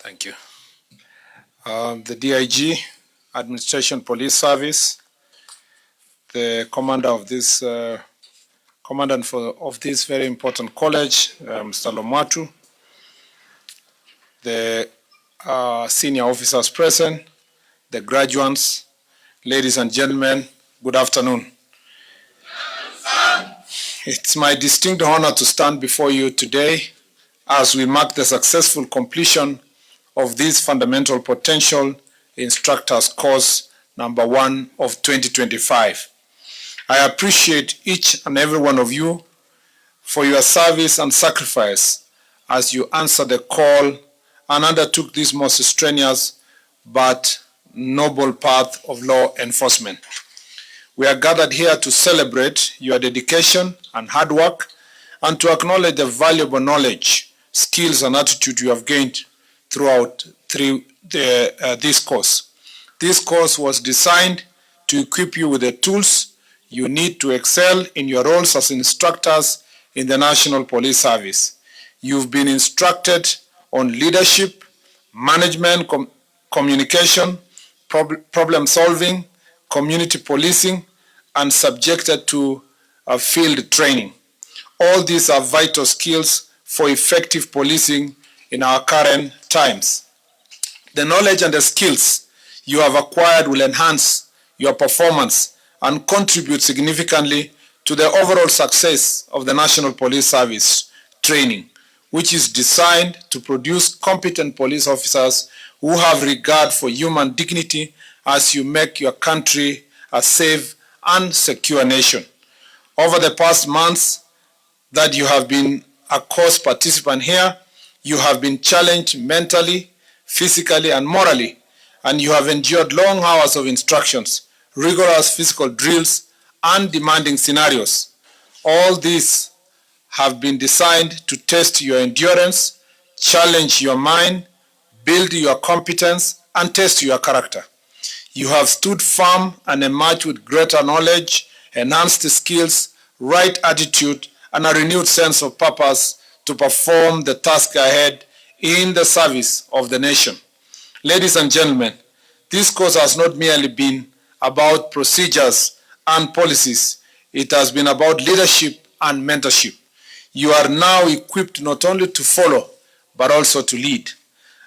Thank you. The DIG, Administration Police Service, the commander of this, commandant of this very important college, Mr. Lomatu, the senior officers present, the graduates, ladies and gentlemen, good afternoon. It's my distinct honor to stand before you today as we mark the successful completion of this fundamental potential instructors course number 1 of 2025. I appreciate each and every one of you for your service and sacrifice as you answered the call and undertook this most strenuous but noble path of law enforcement. We are gathered here to celebrate your dedication and hard work and to acknowledge the valuable knowledge, skills, and attitude you have gained throughout this course. This course was designed to equip you with the tools you need to excel in your roles as instructors in the National Police Service. You've been instructed on leadership, management, communication, problem solving, community policing, and subjected to field training. All these are vital skills for effective policing in our current times. The knowledge and the skills you have acquired will enhance your performance and contribute significantly to the overall success of the National Police Service training, which is designed to produce competent police officers who have regard for human dignity as you make your country a safe and secure nation. Over the past months that you have been a course participant here, you have been challenged mentally, physically, and morally, and you have endured long hours of instructions, rigorous physical drills, and demanding scenarios. All these have been designed to test your endurance, challenge your mind, build your competence, and test your character. You have stood firm and emerged with greater knowledge, enhanced skills, right attitude, and a renewed sense of purpose to perform the task ahead in the service of the nation. Ladies and gentlemen, this course has not merely been about procedures and policies. It has been about leadership and mentorship. You are now equipped not only to follow, but also to lead.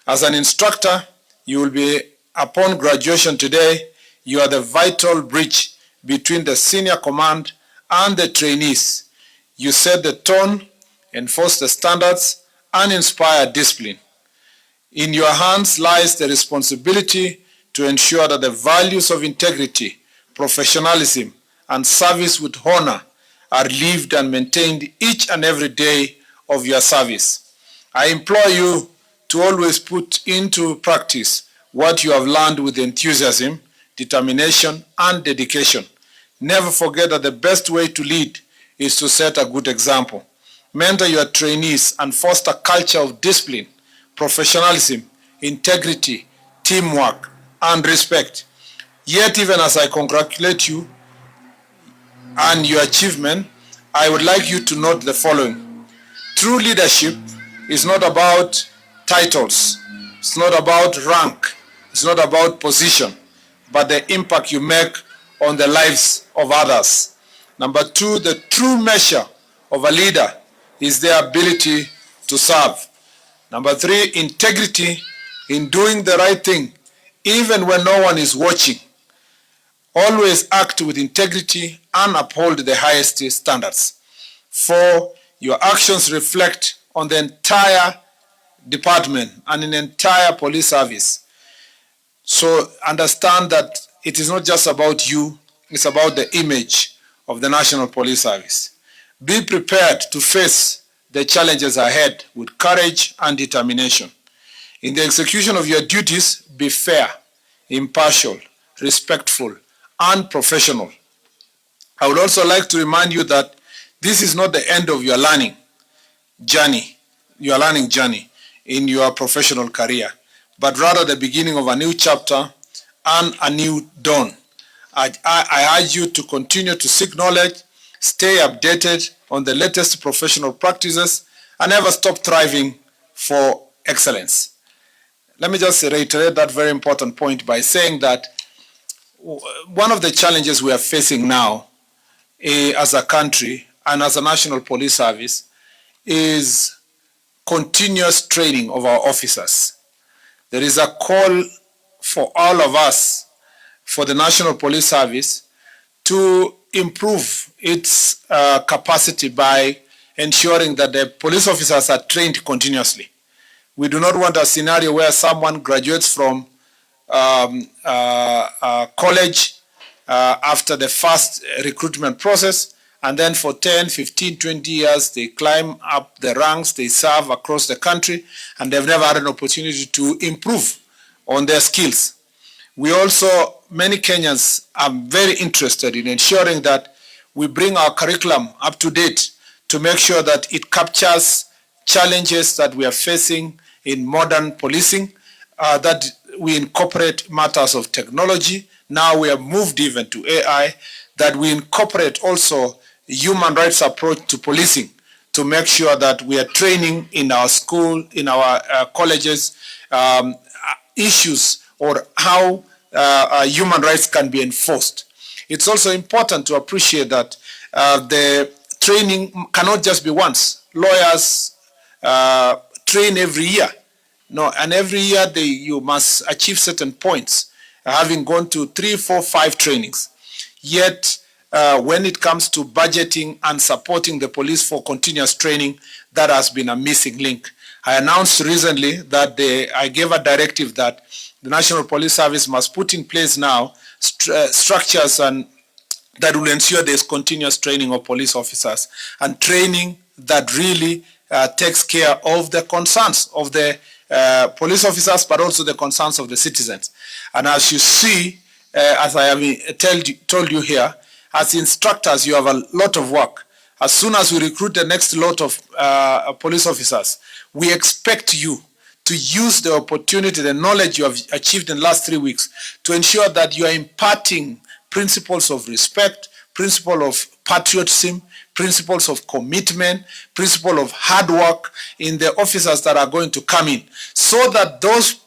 As an instructor, you will be, upon graduation today, you are the vital bridge between the senior command and the trainees. You set the tone, enforce the standards, and inspire discipline. In your hands lies the responsibility to ensure that the values of integrity, professionalism, and service with honor are lived and maintained each and every day of your service. I implore you to always put into practice what you have learned with enthusiasm, determination, and dedication. Never forget that the best way to lead is to set a good example. Mentor your trainees and foster a culture of discipline, professionalism, integrity, teamwork, and respect. Yet, even as I congratulate you and your achievement, I would like you to note the following. True leadership is not about titles, it's not about rank, it's not about position, but the impact you make on the lives of others. Number 2, the true measure of a leader is their ability to serve. Number 3, integrity in doing the right thing, even when no one is watching. Always act with integrity and uphold the highest standards. 4, your actions reflect on the entire department and an entire police service. So understand that it is not just about you, it's about the image of the National Police Service. Be prepared to face the challenges ahead with courage and determination. In the execution of your duties, be fair, impartial, respectful, and professional. I would also like to remind you that this is not the end of your learning journey in your professional career, but rather the beginning of a new chapter and a new dawn. I urge you to continue to seek knowledge, stay updated on the latest professional practices, and never stop striving for excellence. let me just reiterate that very important point by saying that one of the challenges we are facing now as a country and as a national police service is continuous training of our officers. There is a call for all of us, for the National Police Service, to improve its capacity by ensuring that the police officers are trained continuously. We do not want a scenario where someone graduates from college after the first recruitment process, and then for 10, 15, 20 years, they climb up the ranks, they serve across the country, and they've never had an opportunity to improve on their skills. We also, many Kenyans are very interested in ensuring that we bring our curriculum up to date to make sure that it captures challenges that we are facing in modern policing, that we incorporate matters of technology. Now we have moved even to AI, that we incorporate also human rights approach to policing to make sure that we are training in our school, in our colleges, issues or how human rights can be enforced. It's also important to appreciate that the training cannot just be once. Lawyers train every year. No, and every year you must achieve certain points, having gone to 3, 4, 5 trainings. Yet, when it comes to budgeting and supporting the police for continuous training, that has been a missing link. I announced recently that I gave a directive that the National Police Service must put in place now structures and that will ensure there's continuous training of police officers and training that really takes care of the concerns of the police officers, but also the concerns of the citizens. And as you see, as I have told you here, as instructors, you have a lot of work. As soon as we recruit the next lot of police officers, we expect you to use the opportunity, the knowledge you have achieved in the last 3 weeks to ensure that you are imparting principles of respect, principle of patriotism, principles of commitment, principle of hard work in the officers that are going to come in, so that those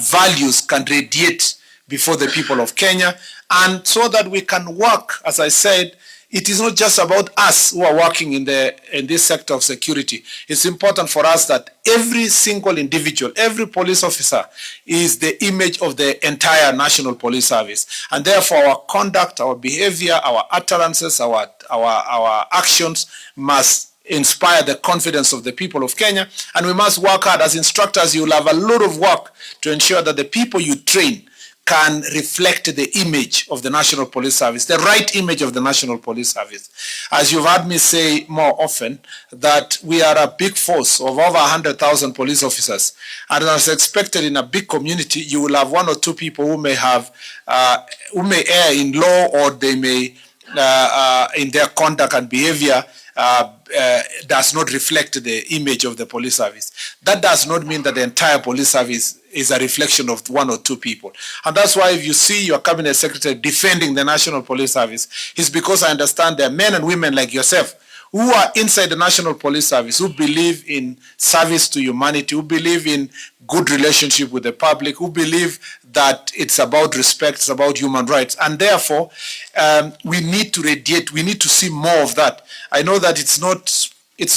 values can radiate before the people of Kenya, and so that we can work, as I said, it is not just about us who are working in this sector of security. It's important for us that every single individual, every police officer is the image of the entire National Police Service. And therefore our conduct, our behavior, our utterances, our actions must inspire the confidence of the people of Kenya. And we must work hard. As instructors, you'll have a lot of work to ensure that the people you train can reflect the image of the National Police Service, the right image of the National Police Service. As you've heard me say more often, that we are a big force of over 100,000 police officers. And as expected in a big community, you will have 1 or 2 people who may have, who may err in law, or they may, in their conduct and behavior, does not reflect the image of the police service. That does not mean that the entire police service is a reflection of 1 or 2 people. And that's why if you see your cabinet secretary defending the National Police Service, it's because I understand there are men and women like yourself who are inside the National Police Service, who believe in service to humanity, who believe in good relationship with the public, who believe that it's about respect, it's about human rights. And therefore, we need to radiate, we need to see more of that. I know that it's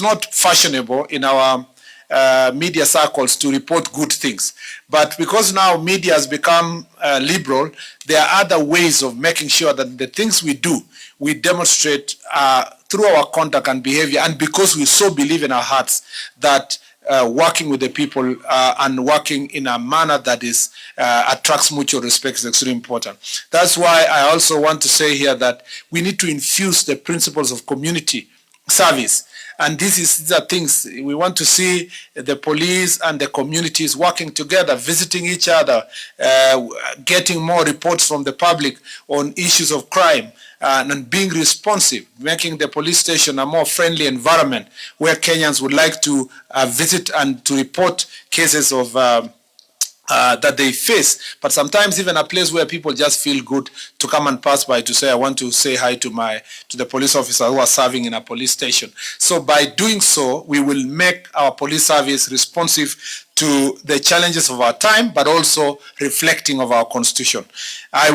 not fashionable in our media circles to report good things. But because now media has become liberal, there are other ways of making sure that the things we do, we demonstrate through our conduct and behavior, and because we so believe in our hearts that working with the people and working in a manner that is attracts mutual respect is extremely important. That's why I also want to say here that we need to infuse the principles of community service. And these are things we want to see the police and the communities working together, visiting each other, getting more reports from the public on issues of crime, and being responsive, making the police station a more friendly environment where Kenyans would like to visit and to report cases of that they face, but sometimes even a place where people just feel good to come and pass by to say, I want to say hi to the police officer who are serving in a police station. So by doing so, we will make our police service responsive to the challenges of our time, but also reflecting of our constitution. I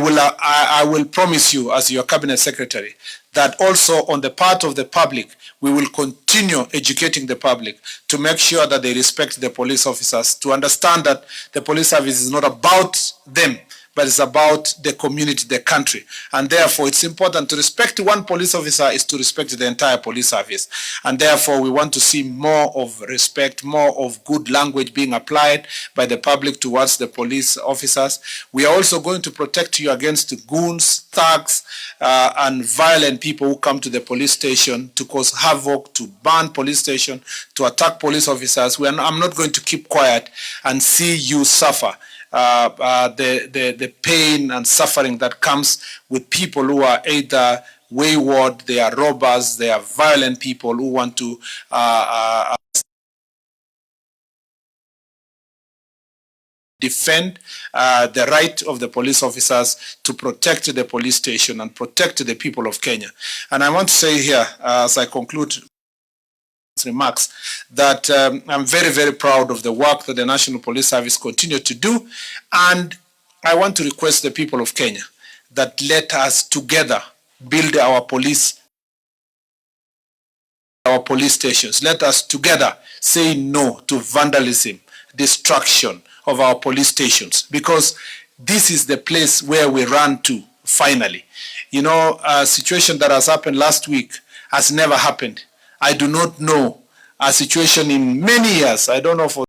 will promise you, as your cabinet secretary, that also on the part of the public, we will continue educating the public to make sure that they respect the police officers, to understand that the police service is not about them, but it's about the community, the country. And therefore, it's important to respect one police officer is to respect the entire police service. And therefore, we want to see more of respect, more of good language being applied by the public towards the police officers. We are also going to protect you against goons, thugs, and violent people who come to the police station to cause havoc, to burn police station, to attack police officers. I'm not going to keep quiet and see you suffer. The pain and suffering that comes with people who are either wayward, they are robbers, they are violent people who want to defend the right of the police officers to protect the police station and protect the people of Kenya. And I want to say here, as I conclude remarks, that I'm very, very proud of the work that the National Police Service continue to do. And I want to request the people of Kenya that let us together build our police stations. Let us together say no to vandalism, destruction of our police stations, because this is the place where we run to finally. You know, a situation that has happened last week has never happened. I do not know a situation in many years. I don't know for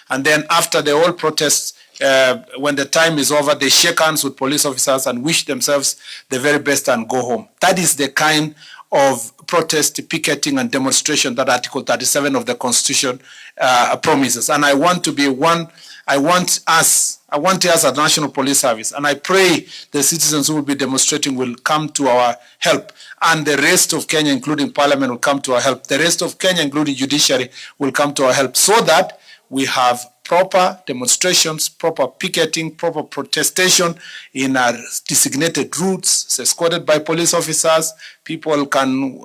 and then after the whole protests, when the time is over, they shake hands with police officers and wish themselves the very best and go home. That is the kind of protest, picketing, and demonstration that Article 37 of the Constitution promises. And I want to be one. I want us as National Police Service, and I pray the citizens who will be demonstrating will come to our help, and the rest of Kenya, including Parliament, will come to our help. The rest of Kenya, including Judiciary, will come to our help, so that we have proper demonstrations, proper picketing, proper protestation in our designated routes, escorted by police officers. People can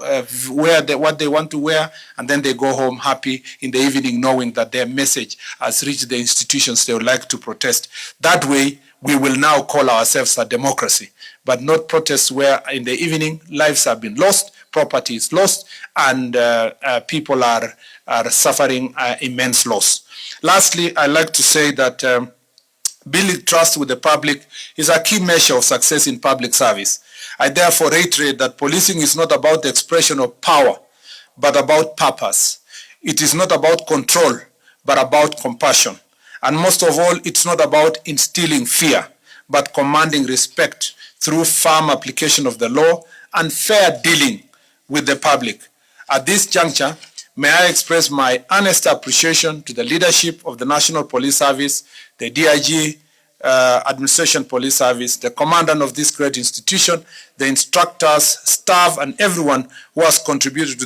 wear what they want to wear, and then they go home happy in the evening, knowing that their message has reached the institutions they would like to protest. That way, we will now call ourselves a democracy, but not protests where in the evening lives have been lost, property is lost, and people are suffering immense loss. Lastly, I'd like to say that building trust with the public is a key measure of success in public service. I therefore reiterate that policing is not about the expression of power, but about purpose. It is not about control, but about compassion. And most of all, it's not about instilling fear, but commanding respect through firm application of the law and fair dealing with the public. At this juncture, may I express my earnest appreciation to the leadership of the National Police Service, the DIG, Administration Police Service, the commandant of this great institution, the instructors, staff, and everyone who has contributed to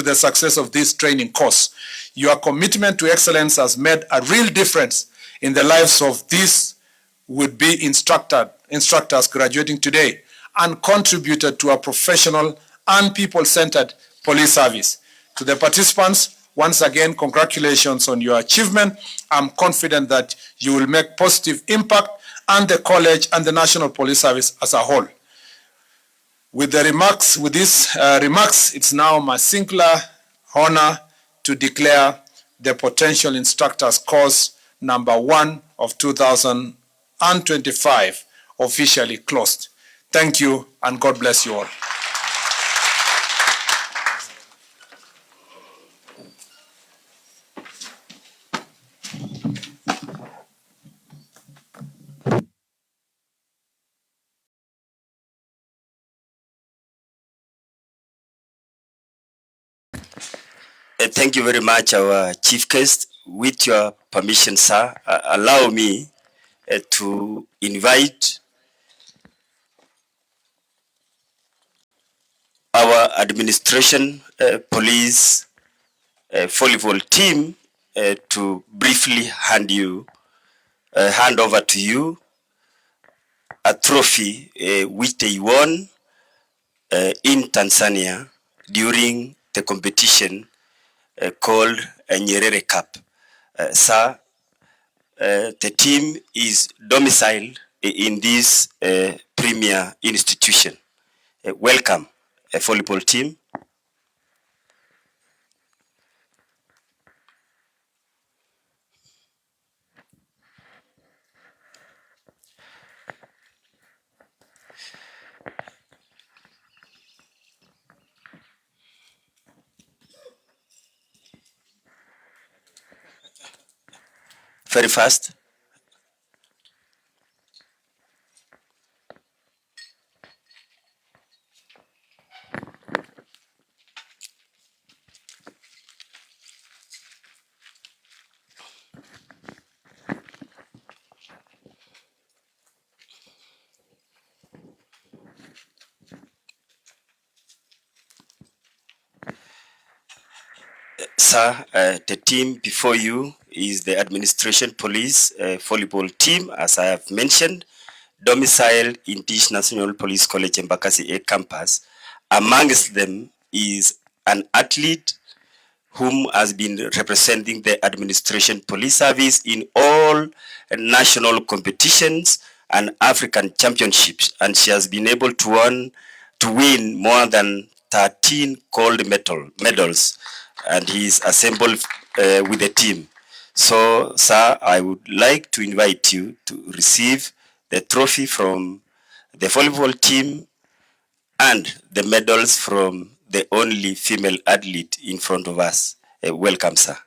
the success of this training course. Your commitment to excellence has made a real difference in the lives of these would-be instructors graduating today, and contributed to a professional and people-centered police service. To the participants, once again, congratulations on your achievement. I'm confident that you will make positive impact on the college and the National Police Service as a whole. With these remarks, it's now my singular honor to declare the Potential Instructors Course number 1 of 2025 officially closed. Thank you, and God bless you all. Thank you very much, our chief guest. With your permission, sir, allow me to invite our administration police volleyball team to briefly hand over to you a trophy which they won in Tanzania during the competition called Nyerere Cup. Sir, the team is domiciled in this premier institution. Welcome, volleyball team. Very fast. Sir, the team before you is the administration police volleyball team, as I have mentioned, domiciled in this National Police College Embakasi A campus. Amongst them is an athlete whom has been representing the administration police service in all national competitions and African championships, and she has been able to win more than 13 gold medals, and he is assembled with the team. So, sir, I would like to invite you to receive the trophy from the volleyball team and the medals from the only female athlete in front of us. Welcome, sir.